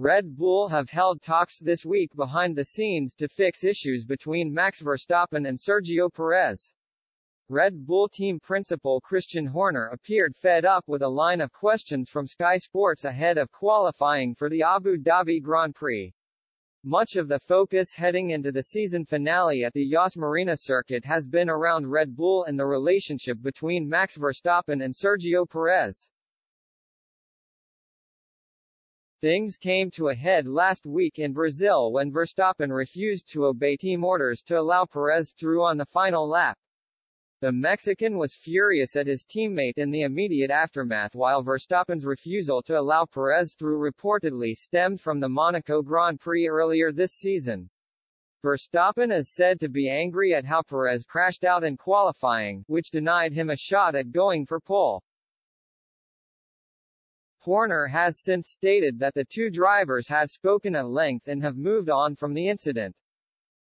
Red Bull have held talks this week behind the scenes to fix issues between Max Verstappen and Sergio Perez. Red Bull team principal Christian Horner appeared fed up with a line of questions from Sky Sports ahead of qualifying for the Abu Dhabi Grand Prix. Much of the focus heading into the season finale at the Yas Marina circuit has been around Red Bull and the relationship between Max Verstappen and Sergio Perez. Things came to a head last week in Brazil when Verstappen refused to obey team orders to allow Perez through on the final lap. The Mexican was furious at his teammate in the immediate aftermath, while Verstappen's refusal to allow Perez through reportedly stemmed from the Monaco Grand Prix earlier this season. Verstappen is said to be angry at how Perez crashed out in qualifying, which denied him a shot at going for pole. Horner has since stated that the two drivers had spoken at length and have moved on from the incident.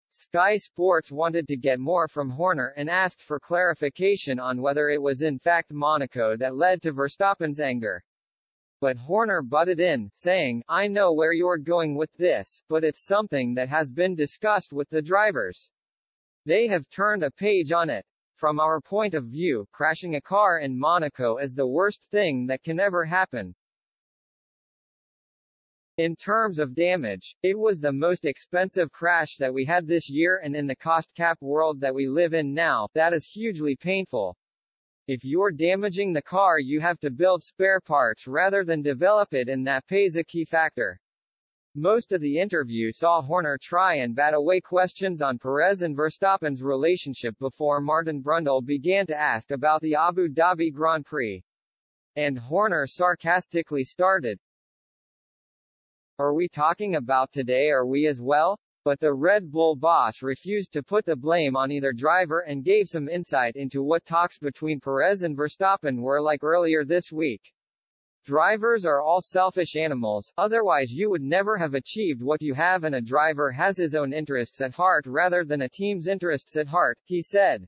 Sky Sports wanted to get more from Horner and asked for clarification on whether it was in fact Monaco that led to Verstappen's anger. But Horner butted in, saying, "I know where you're going with this, but it's something that has been discussed with the drivers. They have turned a page on it. From our point of view, crashing a car in Monaco is the worst thing that can ever happen. In terms of damage, it was the most expensive crash that we had this year, and in the cost cap world that we live in now, that is hugely painful. If you're damaging the car, you have to build spare parts rather than develop it, and that plays a key factor." Most of the interview saw Horner try and bat away questions on Perez and Verstappen's relationship before Martin Brundle began to ask about the Abu Dhabi Grand Prix. And Horner sarcastically started, "Are we talking about today? Are we as well?" But the Red Bull boss refused to put the blame on either driver and gave some insight into what talks between Perez and Verstappen were like earlier this week. "Drivers are all selfish animals, otherwise you would never have achieved what you have, and a driver has his own interests at heart rather than a team's interests at heart," he said.